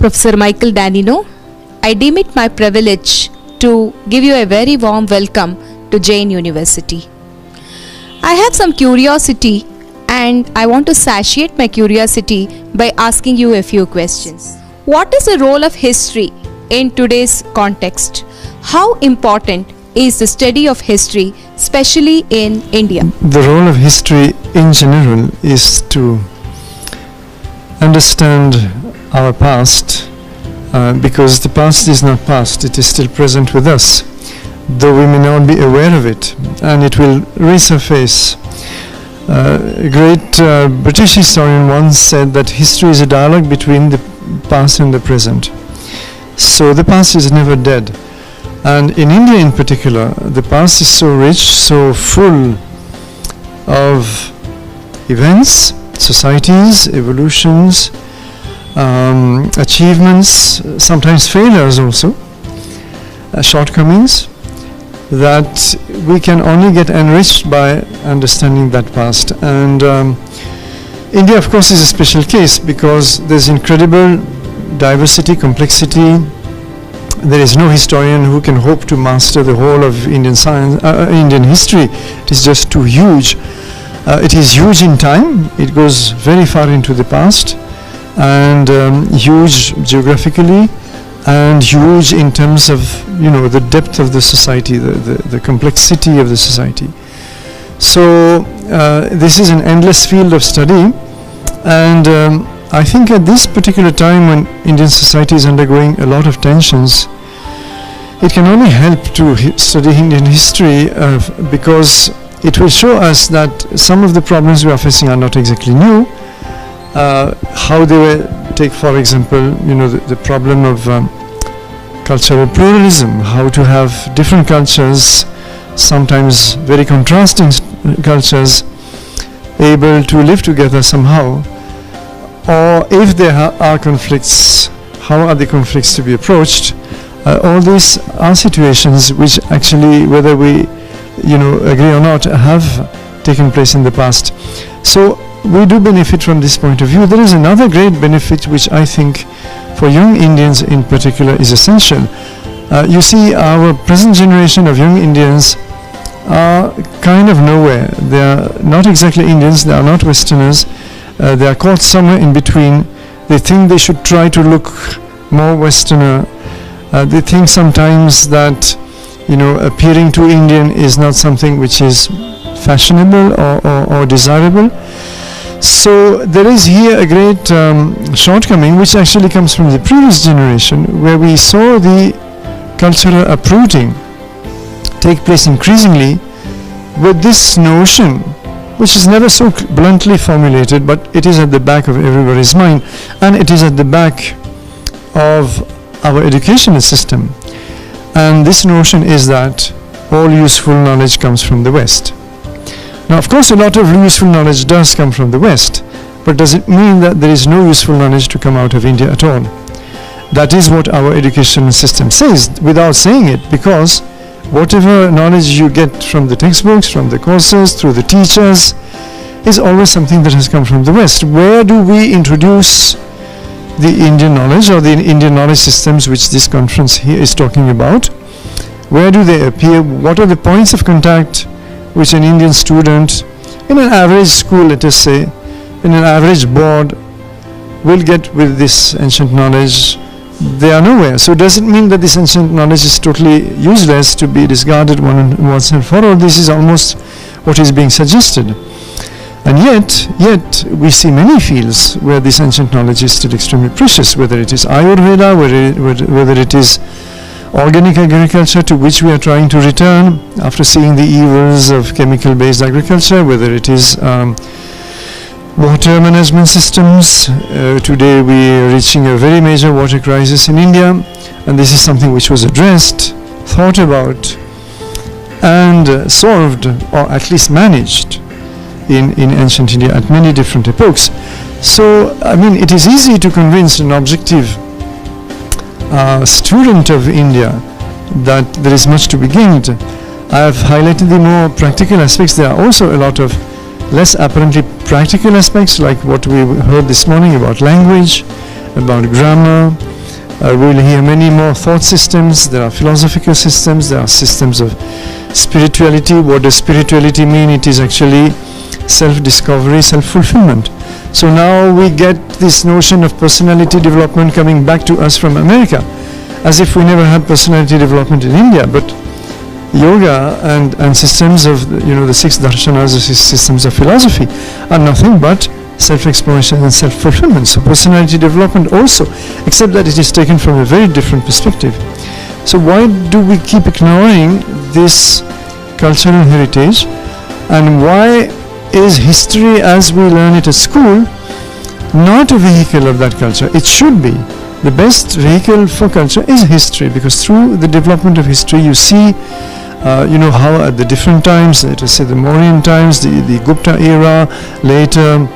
Professor Michel Danino. I deem it my privilege to give you a very warm welcome to Jain University. I have some curiosity and I want to satiate my curiosity by asking you a few questions. What is the role of history in today's context? How important is the study of history, especially in India? The role of history in general is to understand our past, because the past is not past, it is still present with us, though we may not be aware of it, and it will resurface. A great British historian once said that history is a dialogue between the past and the present. So the past is never dead. And in India in particular, the past is so rich, so full of events, societies, evolutions, achievements, sometimes failures also, shortcomings, that we can only get enriched by understanding that past. And India, of course, is a special case because there's incredible diversity, complexity. There is no historian who can hope to master the whole of Indian science, Indian history. It is just too huge. It is huge in time. It goes very far into the past, and huge geographically, and huge in terms of the depth of the society, the complexity of the society. So this is an endless field of study, and I think at this particular time when Indian society is undergoing a lot of tensions, it can only help to study Indian history because it will show us that some of the problems we are facing are not exactly new. How they were, take for example, the problem of cultural pluralism, how to have different cultures, sometimes very contrasting cultures, able to live together somehow. Or if there are conflicts, how are the conflicts to be approached? All these are situations which actually, whether we agree or not, have taken place in the past. So we do benefit from this point of view. There is another great benefit which I think for young Indians in particular is essential. You see, our present generation of young Indians are kind of nowhere. They are not exactly Indians, they are not Westerners. They are caught somewhere in between. They think they should try to look more Westerner. They think sometimes that appearing to Indian is not something which is fashionable or desirable. So there is here a great shortcoming which actually comes from the previous generation, where we saw the cultural uprooting take place increasingly with this notion, which is never so bluntly formulated, but it is at the back of everybody's mind, and it is at the back of our educational system. And this notion is that all useful knowledge comes from the West. Now, of course, a lot of useful knowledge does come from the West, but does it mean that there is no useful knowledge to come out of India at all? That is what our educational system says, without saying it, because whatever knowledge you get from the textbooks, from the courses, through the teachers, is always something that has come from the West. Where do we introduce the Indian knowledge, or the Indian knowledge systems which this conference here is talking about? Where do they appear? What are the points of contact which an Indian student in an average school, let us say, in an average board, will get with this ancient knowledge? They are nowhere. So does it mean that this ancient knowledge is totally useless, to be discarded once and for all? This is almost what is being suggested. And yet we see many fields where this ancient knowledge is still extremely precious, whether it is Ayurveda, whether it is organic agriculture, to which we are trying to return after seeing the evils of chemical-based agriculture, whether it is water management systems. Today we are reaching a very major water crisis in India, and this is something which was addressed, thought about, and solved, or at least managed, in ancient India at many different epochs. So, I mean, it is easy to convince an objective student of India that there is much to be gained. I have highlighted the more practical aspects. There are also a lot of less apparently practical aspects, like what we heard this morning about language, about grammar, We'll hear many more thought systems. There are philosophical systems. There are systems of spirituality. What does spirituality mean? It is actually self-discovery, self-fulfillment. So now we get this notion of personality development coming back to us from America, as if we never had personality development in India. But yoga and systems of the 6 darshanas, the 6 systems of philosophy, are nothing but self-exploration and self-fulfillment. So personality development also, except that it is taken from a very different perspective. So why do we keep ignoring this cultural heritage, and why is history as we learn it at school not a vehicle of that culture? It should be. The best vehicle for culture is history, because through the development of history you see how at the different times, let us say the Mauryan times, the Gupta era, later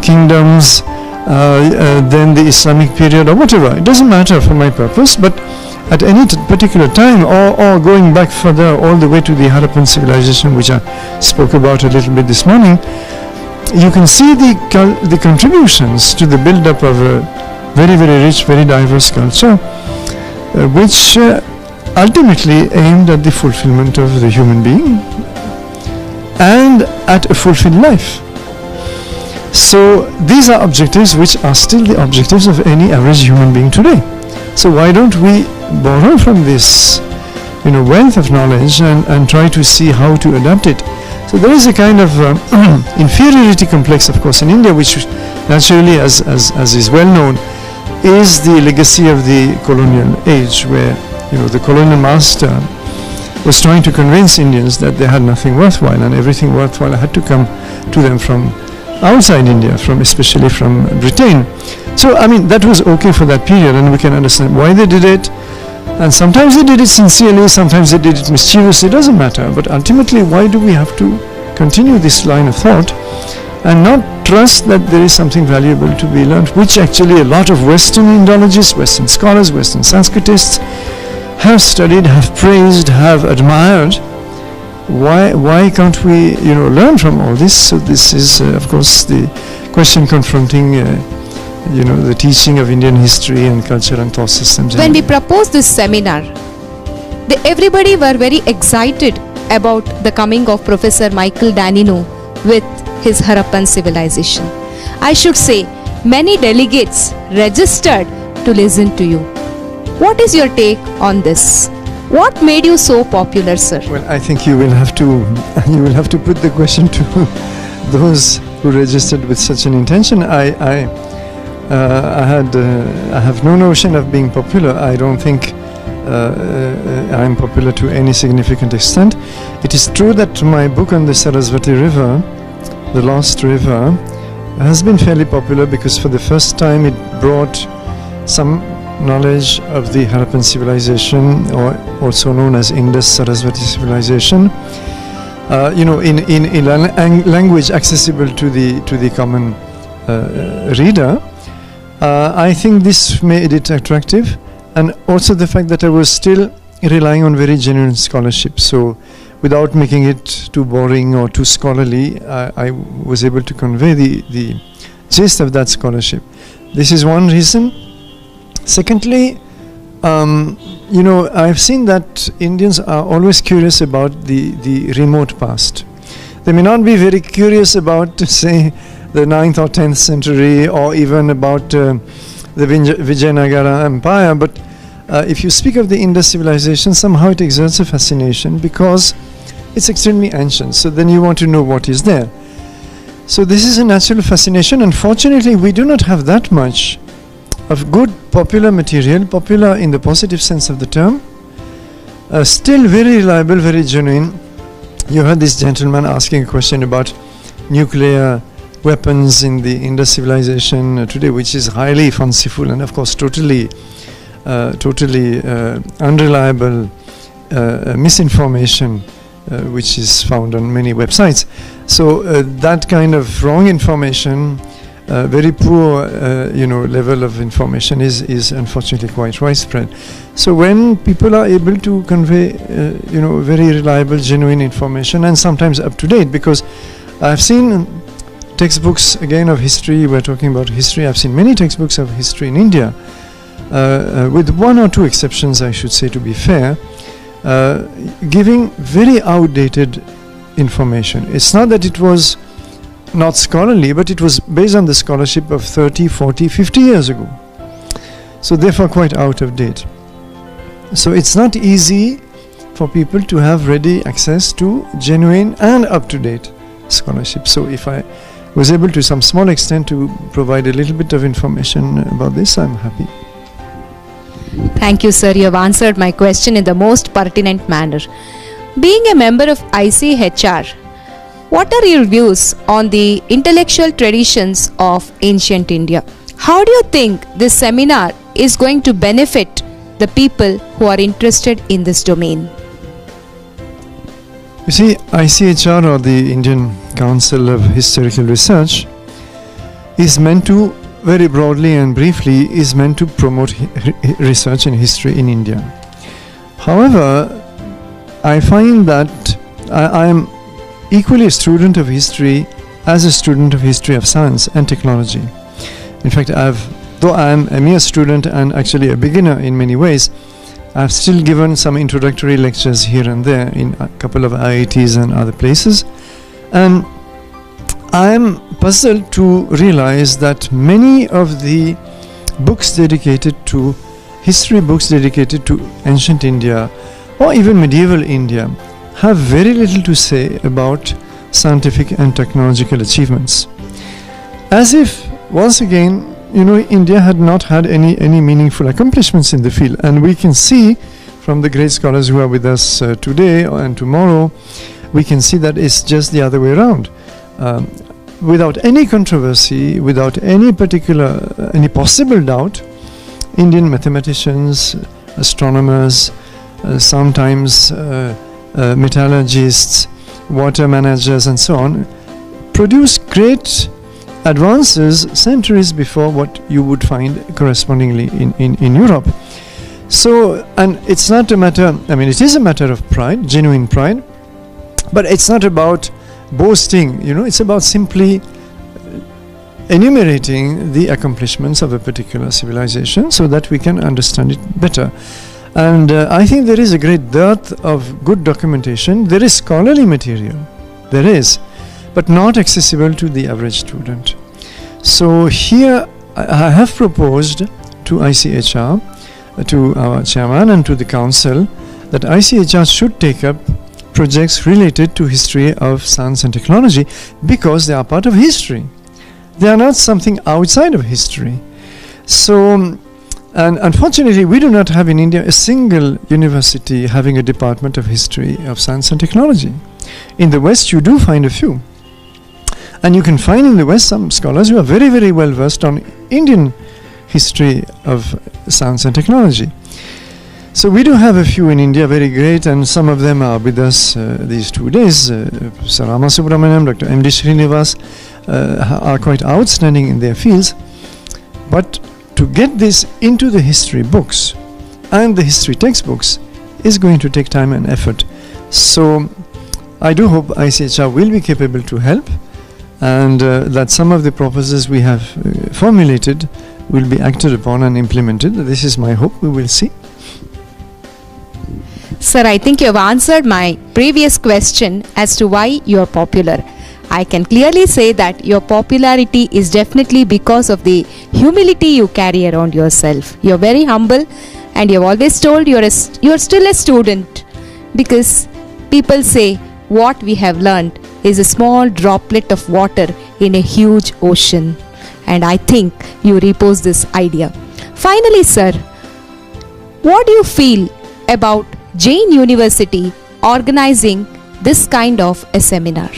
kingdoms, then the Islamic period, or whatever. It doesn't matter for my purpose, but at any particular time, or going back further all the way to the Harappan civilization, which I spoke about a little bit this morning, you can see the contributions to the build-up of a very, very rich, very diverse culture, which ultimately aimed at the fulfillment of the human being and at a fulfilled life. So these are objectives which are still the objectives of any average human being today. So why don't we borrow from this wealth of knowledge and try to see how to adapt it? So there is a kind of inferiority complex, of course, in India, which naturally, as is well known, is the legacy of the colonial age, where the colonial master was trying to convince Indians that they had nothing worthwhile, and everything worthwhile had to come to them from outside India, especially from Britain. So I mean, that was okay for that period, and we can understand why they did it. And sometimes they did it sincerely, sometimes they did it mischievously, it doesn't matter. But ultimately, why do we have to continue this line of thought and not trust that there is something valuable to be learned, which actually a lot of Western Indologists, Western scholars, Western Sanskritists have studied, have praised, have admired. Why can't we learn from all this? So this is of course the question confronting the teaching of Indian history and culture and thought systems. When we proposed this seminar, everybody were very excited about the coming of Professor Michel Danino with his Harappan civilization. I should say, many delegates registered to listen to you. What is your take on this? What made you so popular, sir? Well, I think you will have to put the question to those who registered with such an intention. I have no notion of being popular. I don't think I am popular to any significant extent. It is true that my book on the Saraswati River, the Lost River, has been fairly popular because for the first time it brought some knowledge of the Harappan civilization, or also known as Indus-Saraswati civilization, in language accessible to the common reader. I think this made it attractive, and also the fact that I was still relying on very genuine scholarship. So without making it too boring or too scholarly, I was able to convey the gist of that scholarship. This is one reason. Secondly, I've seen that Indians are always curious about the remote past. They may not be very curious about, say, the 9th or 10th century, or even about the Vijayanagara Empire, but if you speak of the Indus civilization, somehow it exerts a fascination because it's extremely ancient. So then you want to know what is there. So this is a natural fascination. Unfortunately, we do not have that much of good popular material, popular in the positive sense of the term, still very reliable, very genuine. You heard this gentleman asking a question about nuclear weapons in the Indus civilization today, which is highly fanciful and of course totally unreliable misinformation, which is found on many websites. So that kind of wrong information, very poor level of information is unfortunately quite widespread. So when people are able to convey very reliable, genuine information, and sometimes up to date, because I've seen textbooks again of history, we're talking about history, I've seen many textbooks of history in India with one or two exceptions, I should say, to be fair, giving very outdated information. It's not that it was not scholarly, but it was based on the scholarship of 30, 40, 50 years ago. So therefore quite out of date. So it's not easy for people to have ready access to genuine and up-to-date scholarship. So if I was able to some small extent to provide a little bit of information about this, I'm happy. Thank you, sir. You have answered my question in the most pertinent manner. Being a member of ICHR, what are your views on the intellectual traditions of ancient India? How do you think this seminar is going to benefit the people who are interested in this domain? You see, ICHR, or the Indian Council of Historical Research, is meant to, very broadly and briefly, is meant to promote research in history in India. However, I find that I am equally a student of history as a student of history of science and technology. In fact, though I am a mere student and actually a beginner in many ways, I've still given some introductory lectures here and there in a couple of IITs and other places. And I'm puzzled to realize that many of the books dedicated to history, books dedicated to ancient India or even medieval India, have very little to say about scientific and technological achievements. As if, once again, India had not had any meaningful accomplishments in the field. And we can see from the great scholars who are with us today and tomorrow, we can see that it's just the other way around. Without any controversy, without any possible doubt, Indian mathematicians, astronomers, sometimes metallurgists, water managers and so on, produce great advances centuries before what you would find correspondingly in Europe. So, and it's not a matter, it is a matter of pride, genuine pride, but it's not about boasting, it's about simply enumerating the accomplishments of a particular civilization so that we can understand it better. And I think there is a great dearth of good documentation. There is scholarly material, there is, but not accessible to the average student. So here I have proposed to ICHR, to our chairman and to the council, that ICHR should take up projects related to history of science and technology because they are part of history. They are not something outside of history. So, and unfortunately we do not have in India a single university having a department of history of science and technology. In the West you do find a few. And you can find in the West some scholars who are very, very well versed on Indian history of science and technology. So we do have a few in India, very great, and some of them are with us these 2 days. Professor Rama Subramaniam, Dr. M.D. Srinivas are quite outstanding in their fields. But to get this into the history books and the history textbooks is going to take time and effort. So I do hope ICHR will be capable to help, and that some of the proposals we have formulated will be acted upon and implemented. This is my hope. We will see. Sir, I think you have answered my previous question as to why you are popular. I can clearly say that your popularity is definitely because of the humility you carry around yourself. You are very humble, and you have always told you are still a student, because people say what we have learned is a small droplet of water in a huge ocean, and I think you repose this idea. Finally, sir, what do you feel about Jain University organizing this kind of a seminar?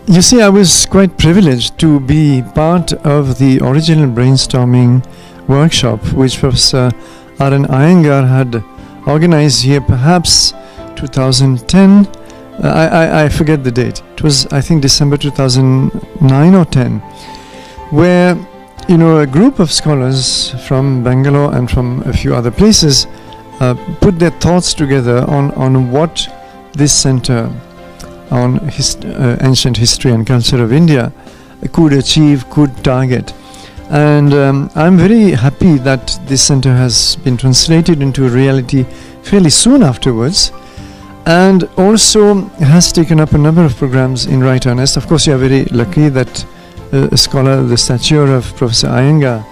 You see, I was quite privileged to be part of the original brainstorming workshop which Professor R.N. Iyengar had organized here, perhaps 2010. I forget the date. It was, I think, December 2009 or 10, where a group of scholars from Bangalore and from a few other places put their thoughts together on what this center on ancient history and culture of India could achieve, could target. And I'm very happy that this center has been translated into reality fairly soon afterwards, and also has taken up a number of programs in right earnest. Of course, you are very lucky that a scholar of the stature of Professor Iyengar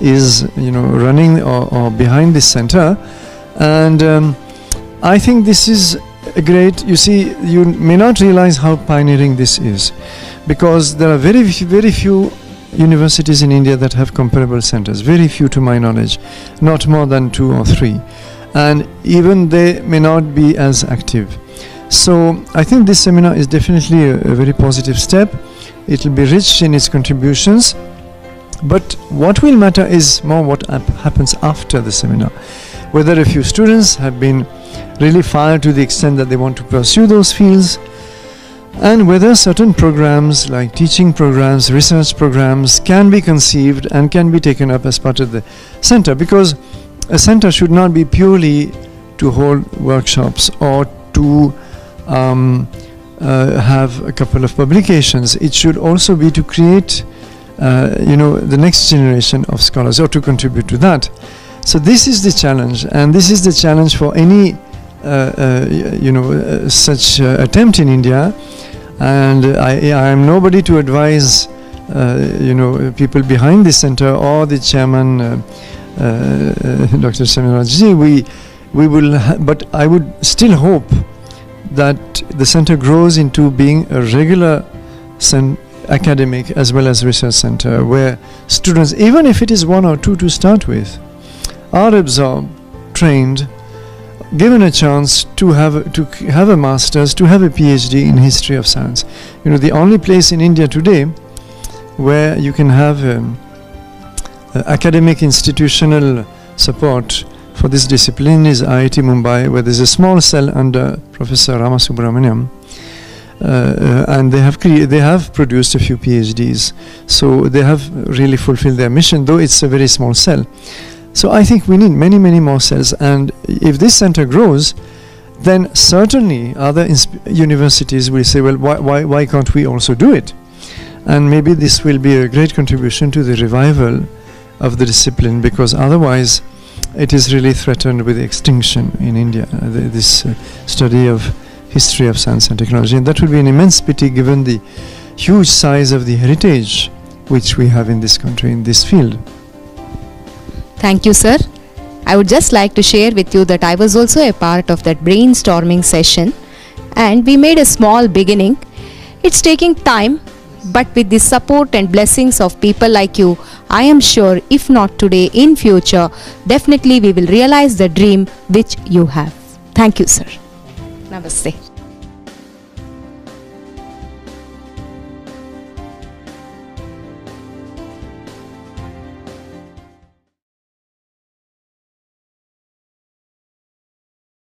is, running or behind this center. And I think this is a great, you may not realize how pioneering this is, because there are very few universities in India that have comparable centers, very few to my knowledge, not more than 2 or 3, and even they may not be as active. So I think this seminar is definitely a very positive step. It will be rich in its contributions, but what will matter is more what happens after the seminar, whether a few students have been really fired to the extent that they want to pursue those fields, and whether certain programs like teaching programs, research programs can be conceived and can be taken up as part of the center, because a center should not be purely to hold workshops or to have a couple of publications. It should also be to create the next generation of scholars, or to contribute to that. So this is the challenge, and this is the challenge for any such attempt in India. And I am nobody to advise people behind the center or the chairman, Dr. Samirajji. We will, but I would still hope that the center grows into being a regular academic as well as research center, where students, even if it is 1 or 2 to start with, are absorbed, trained, given a chance to have a master's, to have a PhD in history of science. The only place in India today where you can have academic institutional support for this discipline is IIT Mumbai, where there's a small cell under Professor Ramasubramaniam, and they have produced a few PhDs. So they have really fulfilled their mission, though it's a very small cell. So I think we need many more cells, and if this center grows, then certainly other universities will say, well, why can't we also do it? And maybe this will be a great contribution to the revival of the discipline, because otherwise it is really threatened with extinction in India, this study of history of science and technology. And that would be an immense pity, given the huge size of the heritage which we have in this country in this field. Thank you, sir. I would just like to share with you that I was also a part of that brainstorming session, and we made a small beginning. It's taking time, but with the support and blessings of people like you, I am sure if not today, in future, definitely we will realize the dream which you have. Thank you, sir. Namaste.